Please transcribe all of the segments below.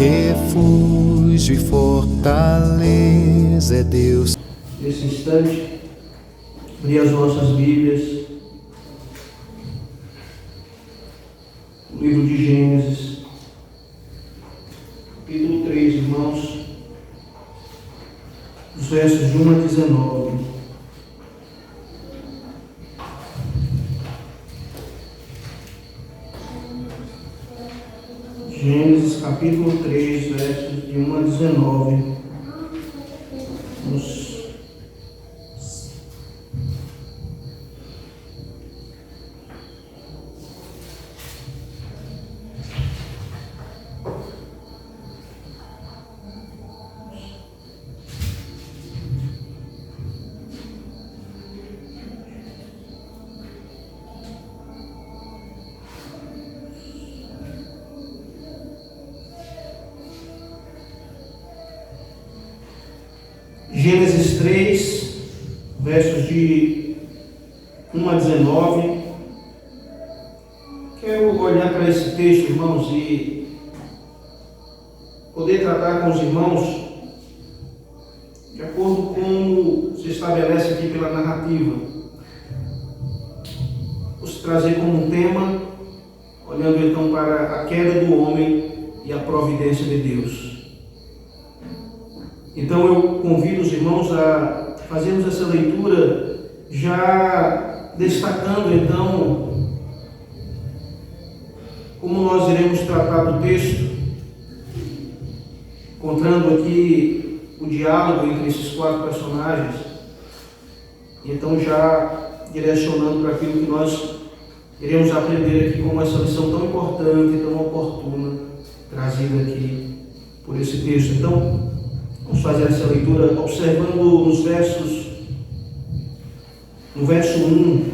refúgio e fortaleza é Deus. Nesse instante, abrir as nossas Bíblias, o livro de Gênesis, capítulo 3, irmãos, os versos de 1 a 19. Gênesis capítulo 3, versos de 1 a 19. Gênesis 3, versos de 1 a 19. Quero olhar para esse texto, irmãos, e poder tratar com os irmãos de acordo com como se estabelece aqui pela narrativa. Vou trazer como um tema, olhando então para a queda do homem e a providência de Deus. Então eu convido os irmãos a fazermos essa leitura já destacando então como nós iremos tratar do texto, encontrando aqui o diálogo entre esses quatro personagens, e então já direcionando para aquilo que nós iremos aprender aqui como essa lição tão importante e tão oportuna trazida aqui por esse texto. Então, vamos fazer essa leitura observando no verso 1.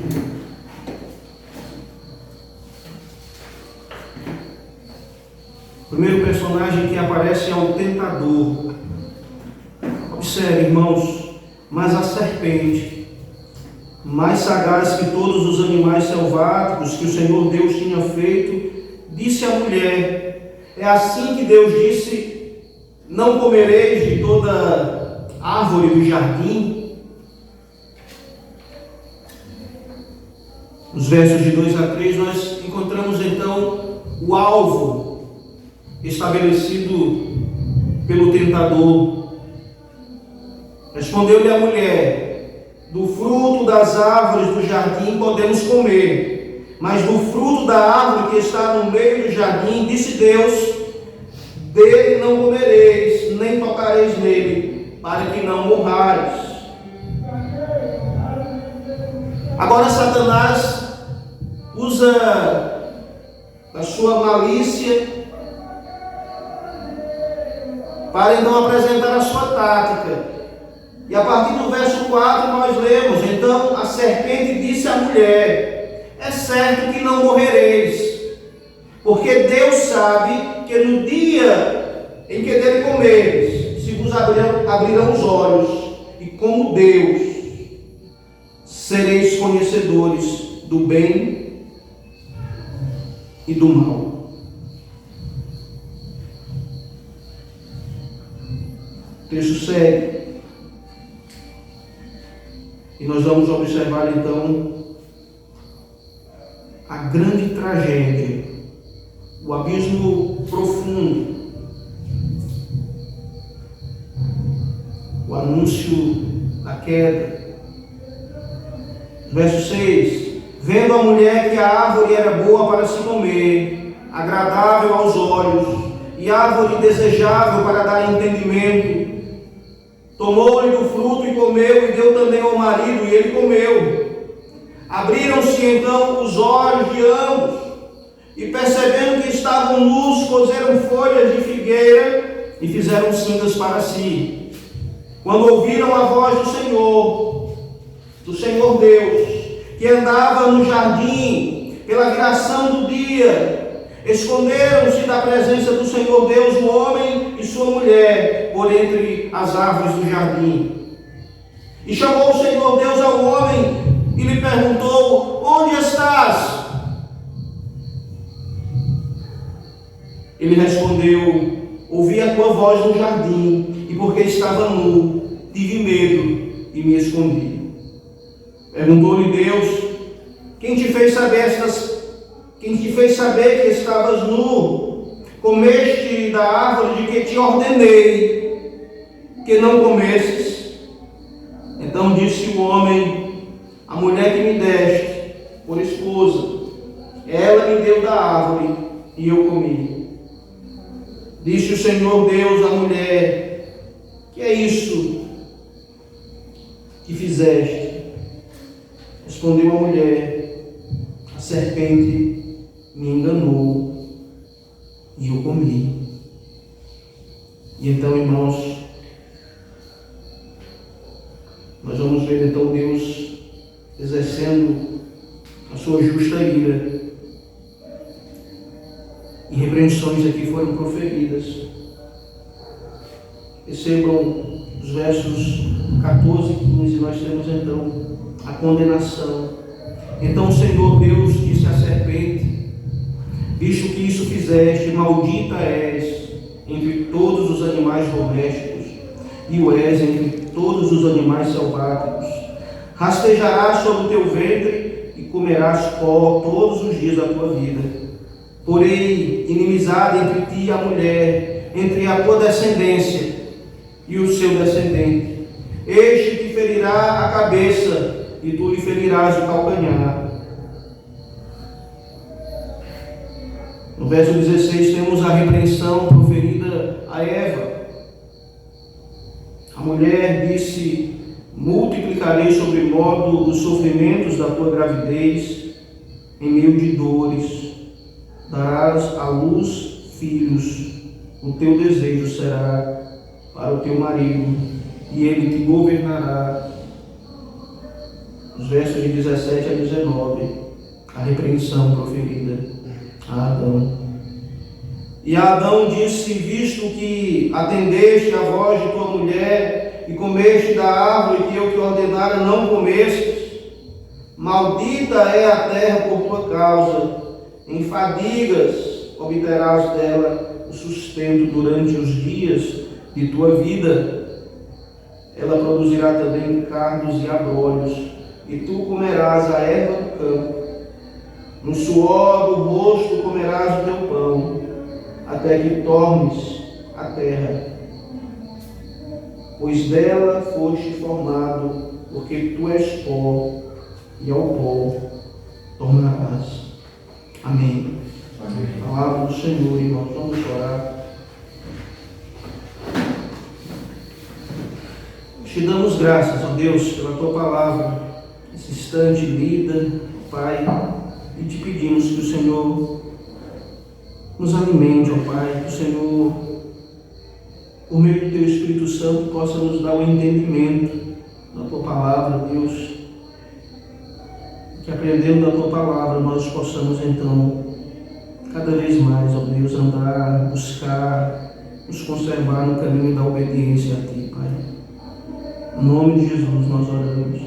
O primeiro personagem que aparece é o tentador. Observe, irmãos, mas a serpente, mais sagaz que todos os animais selváticos que o Senhor Deus tinha feito, disse à mulher: é assim que Deus disse: não comereis de toda árvore do jardim? Nos versos de 2 a 3 nós encontramos então o alvo estabelecido pelo tentador. Respondeu-lhe a mulher: do fruto das árvores do jardim podemos comer, mas do fruto da árvore que está no meio do jardim, disse Deus: dele não comereis, nem tocareis nele, para que não morrais. Agora Satanás usa a sua malícia para então apresentar a sua tática. E a partir do verso 4 nós lemos: então a serpente disse à mulher: é certo que não morrereis, porque Deus sabe que no dia em que dele comeres, se vos abrirão os olhos, e como Deus sereis conhecedores do bem e do mal. O texto segue, e nós vamos observar então a grande tragédia, o abismo profundo, o anúncio da queda. Verso 6: vendo a mulher que a árvore era boa para se comer, agradável aos olhos, e árvore desejável para dar entendimento, tomou-lhe do fruto e comeu, e deu também ao marido, e ele comeu. Abriram-se então os olhos de ambos, e percebendo que estavam nus, coseram folhas de figueira e fizeram cintas para si. Quando ouviram a voz do Senhor Deus, que andava no jardim pela viração do dia, esconderam-se da presença do Senhor Deus o homem e sua mulher por entre as árvores do jardim. E chamou o Senhor Deus ao homem e lhe perguntou: onde estás? Ele respondeu: ouvi a tua voz no jardim, e porque estava nu, tive medo e me escondi. Perguntou-lhe Deus: quem te fez saber que estavas nu? Comeste da árvore de que te ordenei que não comesses? Então disse o homem: a mulher que me deste por esposa, ela me deu da árvore e eu comi. Disse o Senhor Deus à mulher: que é isso que fizeste? Respondeu a mulher: a serpente me enganou e eu comi. E então, irmãos, nós vamos ver então Deus exercendo a sua justa ira. E repreensões aqui foram proferidas. Percebam os versos 14 e 15, nós temos então a condenação. Então o Senhor Deus disse à serpente: visto que isso fizeste, maldita és entre todos os animais domésticos, e o és entre todos os animais selváticos. Rastejarás sobre o teu ventre e comerás pó todos os dias da tua vida. Porém, inimizade entre ti e a mulher, entre a tua descendência e o seu descendente. Este te ferirá a cabeça, e tu lhe ferirás o calcanhar. No verso 16 temos a repreensão proferida a Eva. A mulher disse: multiplicarei sobremodo os sofrimentos da tua gravidez, em meio de dores. Darás à luz filhos, o teu desejo será para o teu marido, e ele te governará. Os versos de 17 a 19, a repreensão proferida a Adão. E Adão disse: visto que atendeste a voz de tua mulher, e comeste da árvore que eu te ordenara não comestes, maldita é a terra por tua causa. Em fadigas obterás dela o sustento durante os dias de tua vida. Ela produzirá também cardos e abrolhos, e tu comerás a erva do campo. No suor do rosto comerás o teu pão, até que tornes a terra, pois dela foste formado, porque tu és pó, e ao pó tornarás. Amém. Amém. Palavra do Senhor, irmãos, vamos orar. Te damos graças, ó Deus, pela tua palavra, esse instante lida, Pai, e te pedimos que o Senhor nos alimente, ó Pai, que o Senhor, por meio do teu Espírito Santo, possa nos dar o entendimento da tua palavra, Deus. Que aprendendo da tua palavra nós possamos então cada vez mais, ó Deus, andar, buscar, nos conservar no caminho da obediência a ti, Pai. Em nome de Jesus nós oramos.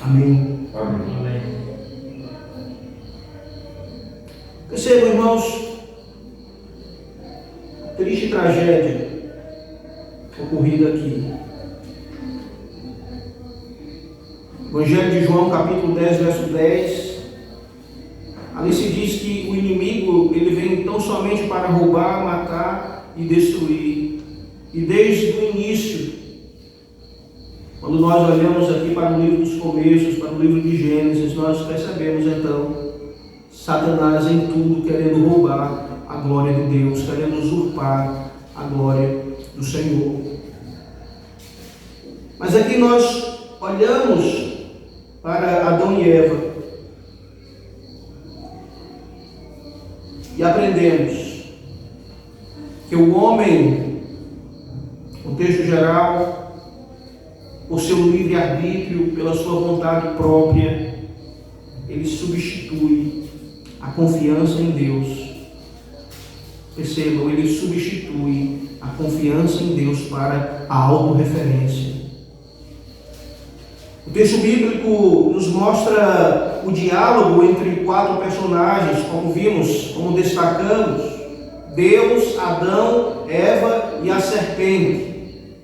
Amém. Amém. Percebam, irmãos, a triste tragédia ocorrida aqui. Evangelho de João, capítulo 10, verso 10. Ali se diz que o inimigo, ele vem tão somente para roubar, matar e destruir. E desde o início, quando nós olhamos aqui para o livro dos começos, para o livro de Gênesis, nós percebemos então Satanás em tudo querendo roubar a glória de Deus, querendo usurpar a glória do Senhor. Mas aqui nós olhamos para Adão e Eva e aprendemos que o homem, no texto geral, por seu livre-arbítrio, pela sua vontade própria, ele substitui a confiança em Deus. Percebam, ele substitui a confiança em Deus para a autorreferência. O texto bíblico nos mostra o diálogo entre quatro personagens, como vimos, como destacamos, Deus, Adão, Eva e a serpente,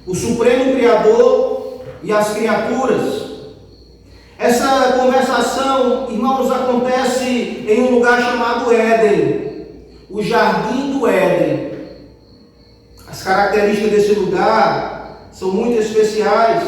o Supremo Criador e as criaturas. Essa conversação, irmãos, acontece em um lugar chamado Éden, o Jardim do Éden. As características desse lugar são muito especiais.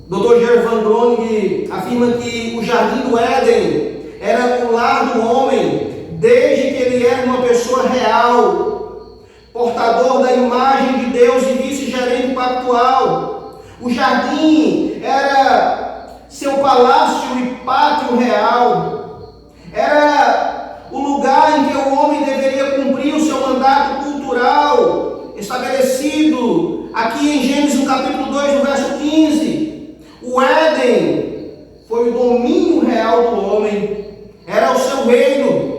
Dr. Gerard Van Groningen afirma que o Jardim do Éden era o lar do homem desde que ele era uma pessoa real, portador da imagem de Deus e vice-gerente pactual. O jardim era seu palácio e pátio real. Era o lugar em que o homem deveria cumprir o seu mandato cultural, estabelecido aqui em Gênesis, no capítulo 2, no verso 15. O Éden foi o domínio real do homem, era o seu reino.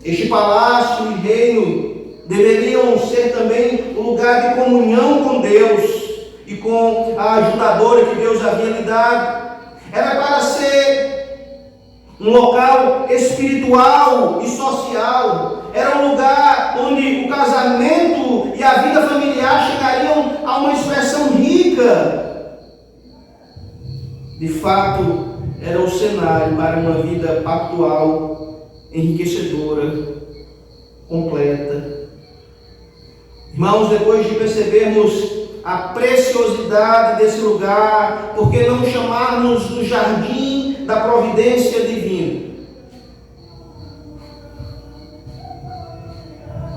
Este palácio e reino deveriam ser também um lugar de comunhão com Deus e com a ajudadora que Deus havia lhe dado. Era para ser um local espiritual e social. Era um lugar onde o casamento e a vida familiar chegariam a uma expressão rica. De fato, era o cenário para uma vida pactual, enriquecedora, completa. Irmãos, depois de percebermos a preciosidade desse lugar, por que não chamarmos do jardim da providência divina?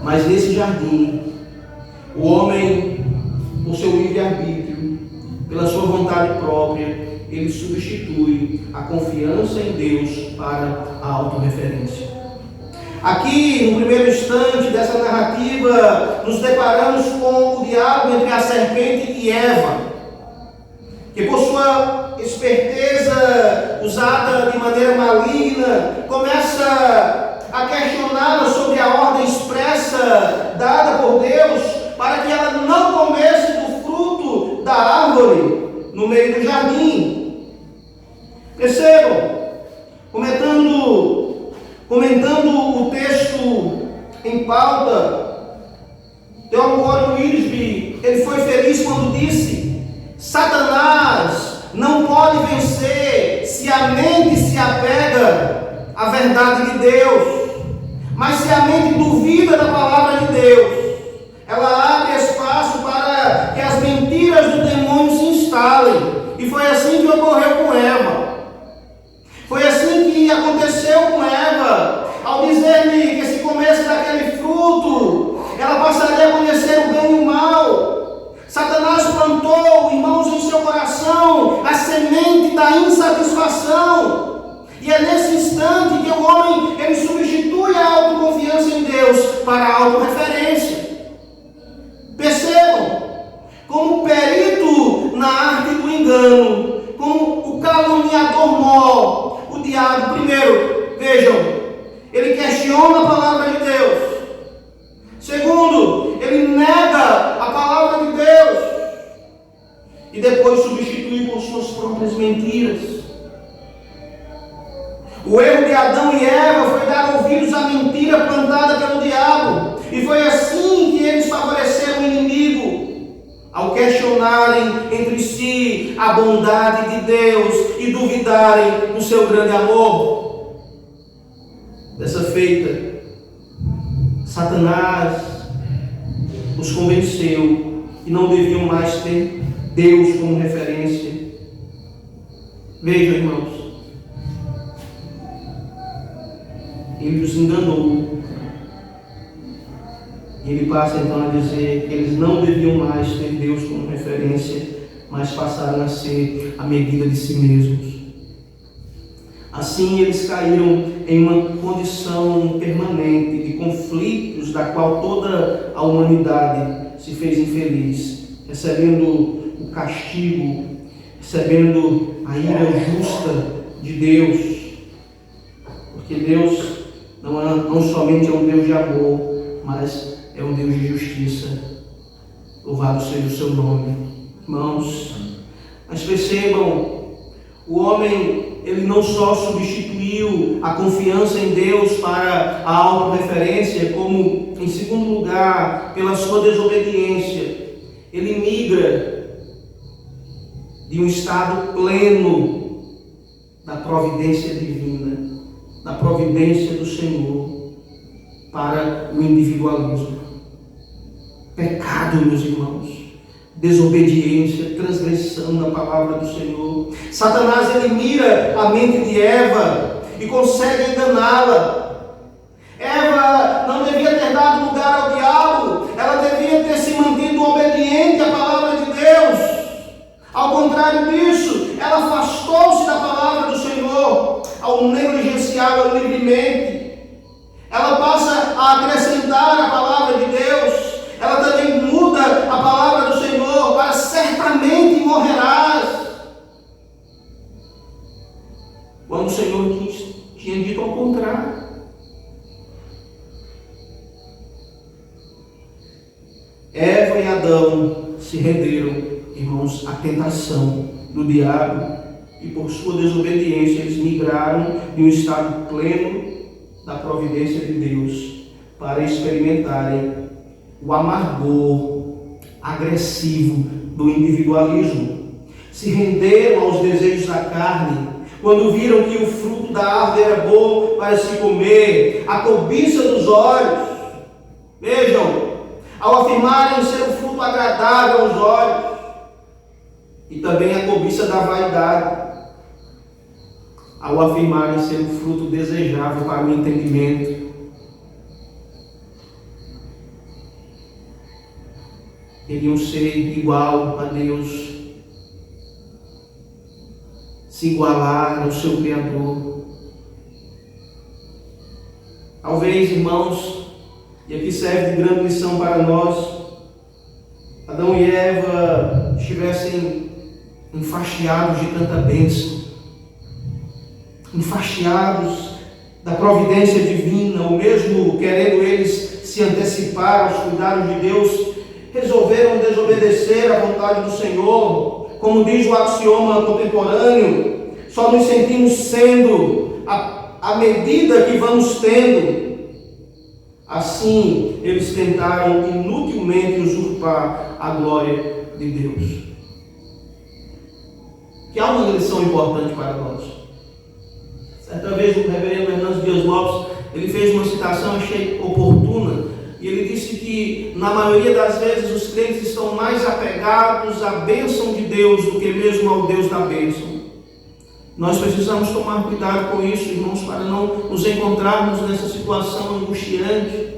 Mas nesse jardim, o homem, com seu livre-arbítrio, pela sua vontade própria, ele substitui a confiança em Deus para a autorreferência. Aqui, no primeiro instante dessa narrativa, nos deparamos com o diálogo entre a serpente e Eva, que por sua esperteza usada de maneira maligna, começa a questioná-la sobre a ordem expressa dada por Deus para que ela não comesse do fruto da árvore no meio do jardim. Percebam, comentando o texto em pauta, Theodor Gordon Wiersbe, ele foi feliz quando disse: Satanás não pode vencer se a mente se apega à verdade de Deus, mas se a mente duvida da palavra de Deus, ela abre espaço para que as mentiras do demônio se instalem. E foi assim que ocorreu com Eva. Foi assim que aconteceu com Eva, ao dizer-lhe que se comesse daquele fruto, ela passaria a conhecer o bem e o mal. Satanás plantou, irmãos, em seu coração a semente da insatisfação. E é nesse instante que o homem ele substitui a autoconfiança em Deus para a autorreferência. Percebam, como perito na arte do engano, como o caluniador mó, o diabo, primeiro, vejam, ele questiona a palavra de Deus. Segundo, ele nega a palavra de Deus. E depois substitui por suas próprias mentiras. O erro de Adão e Eva foi dar ouvidos à mentira plantada pelo diabo. E foi assim que eles favoreceram o inimigo, ao questionarem entre si a bondade de Deus e duvidarem do seu grande amor. Dessa feita, Satanás os convenceu que não deviam mais ter Deus como referência. Vejam, irmãos, ele os enganou. E ele passa então a dizer que eles não deviam mais ter Deus como referência, mas passaram a ser a medida de si mesmos. Assim eles caíram em uma condição permanente de conflitos, da qual toda a humanidade se fez infeliz, recebendo o castigo, recebendo a ira justa de Deus. Porque Deus não somente é um Deus de amor, mas é um Deus de justiça. Louvado seja o seu nome. Irmãos, mas percebam, o homem ele não só substituiu a confiança em Deus para a autorreferência, como, em segundo lugar, pela sua desobediência, ele migra de um estado pleno da providência divina, da providência do Senhor, para o individualismo. Pecado, meus irmãos, desobediência, transgressão da palavra do Senhor. Satanás, ele mira a mente de Eva e consegue enganá-la. Eva não devia ter dado lugar ao diabo, ela devia ter se mantido obediente à palavra de Deus. Ao contrário disso, ela afastou-se da palavra do Senhor ao negligenciá-la livremente. Ela passa a acrescentar a palavra de Deus. Ela também muda a palavra do Senhor para certamente morrerás. Quando o Senhor tinha dito ao contrário. Eva e Adão se renderam, irmãos, à tentação do diabo e por sua desobediência eles migraram de um estado pleno da providência de Deus para experimentarem o amargor agressivo do individualismo. Se renderam aos desejos da carne, quando viram que o fruto da árvore era bom para se comer, a cobiça dos olhos. Vejam, ao afirmarem ser o fruto agradável aos olhos, e também a cobiça da vaidade, ao afirmarem ser o fruto desejável para o entendimento. Queriam ser igual a Deus, se igualar ao seu Criador. Talvez, irmãos, e aqui serve de grande lição para nós, Adão e Eva estivessem enfastiados de tanta bênção, enfastiados da providência divina, ou mesmo querendo eles se antecipar aos cuidados de Deus, resolveram desobedecer à vontade do Senhor. Como diz o axioma contemporâneo, só nos sentimos sendo à medida que vamos tendo. Assim, eles tentaram inutilmente usurpar a glória de Deus. Que há uma lição importante para nós. Certa vez o reverendo Hernandes Dias Lopes, ele fez uma citação, achei oportuna, e ele disse que, na maioria das vezes, os crentes estão mais apegados à bênção de Deus do que mesmo ao Deus da bênção. Nós precisamos tomar cuidado com isso, irmãos, para não nos encontrarmos nessa situação angustiante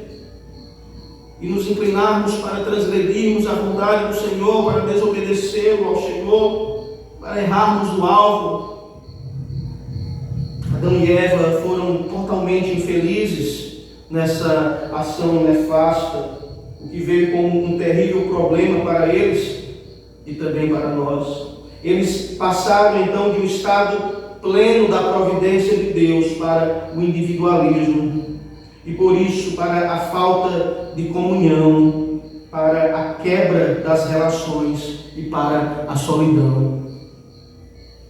e nos inclinarmos para transgredirmos a vontade do Senhor, para desobedecê-lo ao Senhor, para errarmos o alvo. Adão e Eva foram totalmente infelizes nessa ação nefasta, o que veio como um terrível problema para eles e também para nós. Eles passaram então de um estado pleno da providência de Deus para o individualismo e por isso para a falta de comunhão, para a quebra das relações e para a solidão.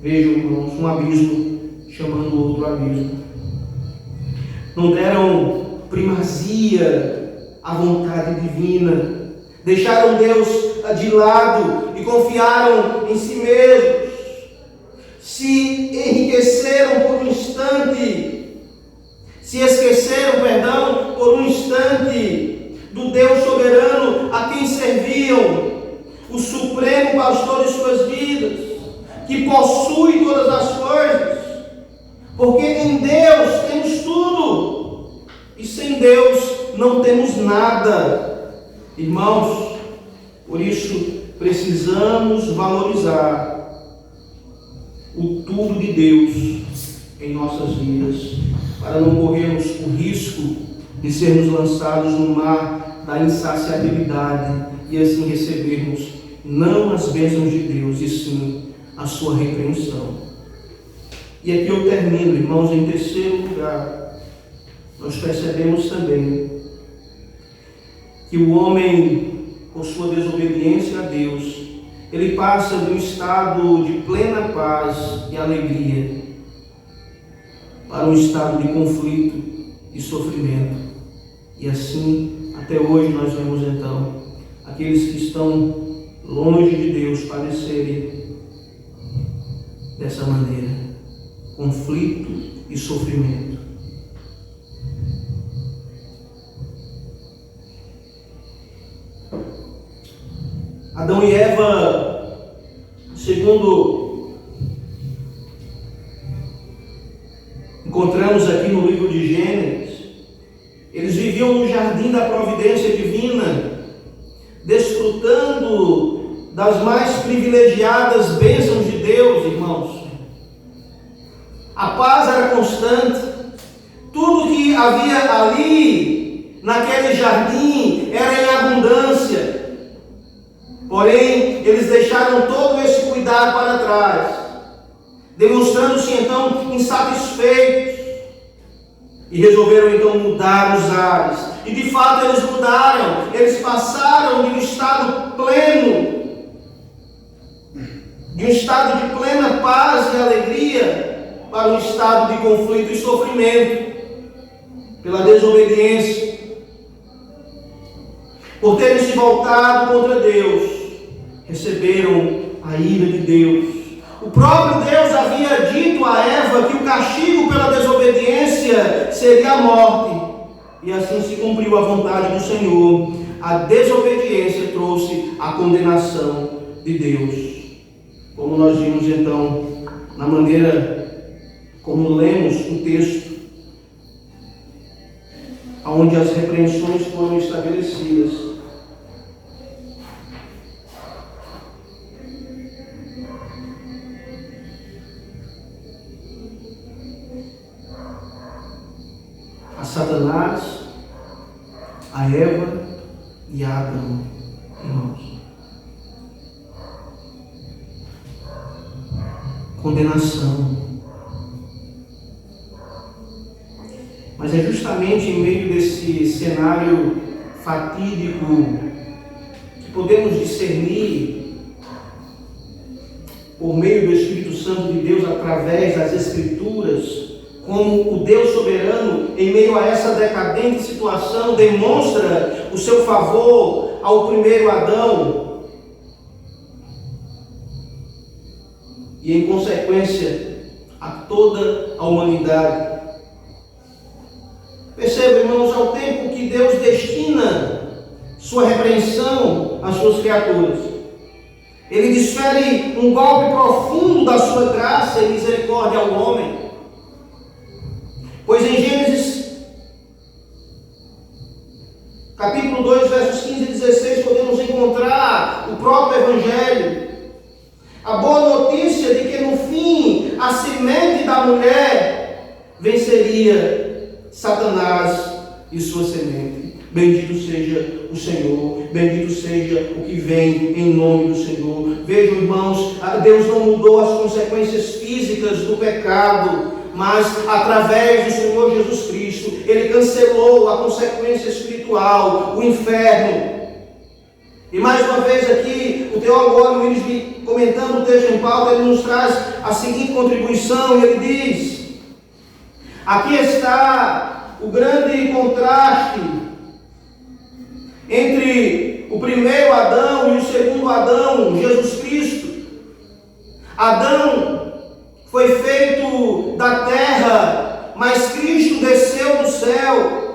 Vejam, irmãos, um abismo chamando outro abismo. Não deram primazia à vontade divina, deixaram Deus de lado e confiaram em si mesmos, se enriqueceram por um instante, se esqueceram, por um instante do Deus soberano a quem serviam, o supremo pastor de suas vidas, que possui todas as coisas, porque em Deus temos tudo e sem Deus não temos nada. Irmãos, por isso precisamos valorizar o tudo de Deus em nossas vidas, para não corrermos o risco de sermos lançados no mar da insaciabilidade e assim recebermos não as bênçãos de Deus, e sim a sua repreensão. E aqui eu termino, irmãos, em terceiro lugar, nós percebemos também que o homem, por sua desobediência a Deus, ele passa de um estado de plena paz e alegria para um estado de conflito e sofrimento. E assim, até hoje, nós vemos então aqueles que estão longe de Deus padecerem dessa maneira: conflito e sofrimento. Adão e Eva, segundo encontramos aqui no livro de Gênesis, eles viviam no jardim da providência divina, desfrutando das mais privilegiadas bênçãos de Deus, irmãos. A paz era constante, tudo que havia ali, naquele jardim, era em abundância. Porém, eles deixaram todo esse cuidado para trás, demonstrando-se então insatisfeitos, e resolveram então mudar os ares. E de fato eles mudaram, eles passaram de um estado pleno, de um estado de plena paz e alegria, para um estado de conflito e sofrimento, pela desobediência, por terem se voltado contra Deus, receberam a ira de Deus. O próprio Deus havia dito a Eva que o castigo pela desobediência seria a morte, e assim se cumpriu a vontade do Senhor. A desobediência trouxe a condenação de Deus, como nós vimos então na maneira como lemos o texto, onde as repreensões foram estabelecidas. A Satanás, a Eva e a Adão, irmãos. Condenação. Mas é justamente em meio desse cenário fatídico que podemos discernir, por meio do Espírito Santo de Deus, através das Escrituras, como o Deus soberano, em meio a essa decadente situação, demonstra o seu favor ao primeiro Adão e, em consequência, a toda a humanidade. Perceba, irmãos, ao tempo que Deus destina sua repreensão às suas criaturas, Ele desfere um golpe profundo da sua graça e misericórdia ao homem. Pois em Gênesis, capítulo 2, versos 15 e 16, podemos encontrar o próprio Evangelho. A boa notícia de que no fim a semente da mulher venceria Satanás e sua semente. Bendito seja o Senhor, bendito seja o que vem em nome do Senhor. Vejam, irmãos, Deus não mudou as consequências físicas do pecado, mas através do Senhor Jesus Cristo, Ele cancelou a consequência espiritual, o inferno. E mais uma vez aqui, o teólogo Wellington, comentando o texto em pauta, ele nos traz a seguinte contribuição, e ele diz: aqui está o grande contraste entre o primeiro Adão e o segundo Adão, Jesus Cristo. Adão foi feito da terra, mas Cristo desceu do céu.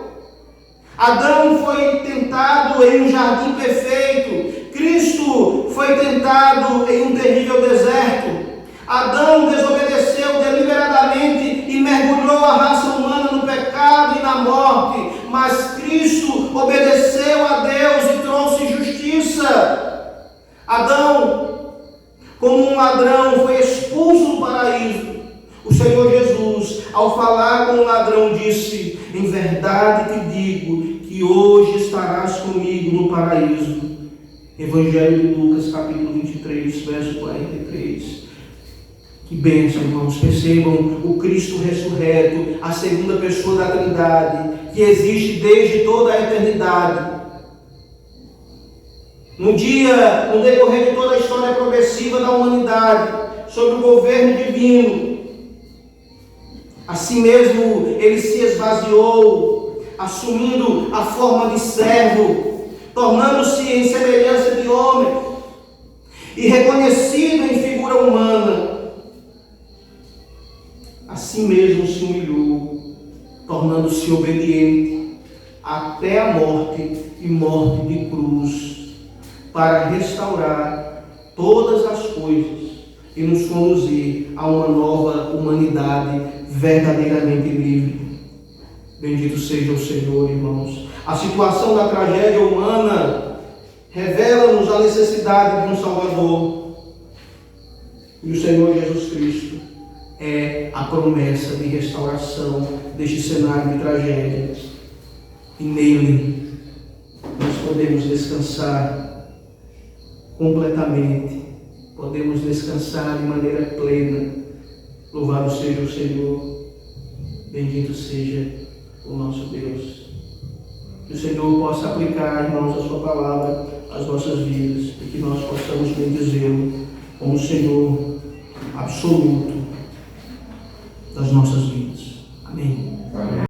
Adão foi tentado em um jardim perfeito, Cristo foi tentado em um terrível deserto. Adão desobedeceu deliberadamente e mergulhou a raça humana no pecado e na morte, mas Cristo obedeceu a Deus e trouxe justiça. Adão, como um ladrão, foi expulso do paraíso. O Senhor Jesus, ao falar com o ladrão, disse: em verdade te digo que hoje estarás comigo no paraíso. Evangelho de Lucas, capítulo 23, verso 43. Que bênção, irmãos. Percebam o Cristo ressurreto, a segunda pessoa da Trindade, que existe desde toda a eternidade. No decorrer de toda a história progressiva da humanidade, sob o governo divino, Assim mesmo, ele se esvaziou, assumindo a forma de servo, tornando-se em semelhança de homem e reconhecido em figura humana. Assim mesmo se humilhou, tornando-se obediente até a morte e morte de cruz, para restaurar todas as coisas e nos conduzir a uma nova humanidade verdadeiramente livre. Bendito seja o Senhor, irmãos. A situação da tragédia humana revela-nos a necessidade de um Salvador. E o Senhor Jesus Cristo é a promessa de restauração deste cenário de tragédia. E nele nós podemos descansar completamente. Podemos descansar de maneira plena. Louvado seja o Senhor. Bendito seja o nosso Deus. Que o Senhor possa aplicar, irmãos, a sua palavra às nossas vidas e que nós possamos bendizê-lo como o Senhor absoluto das nossas vidas.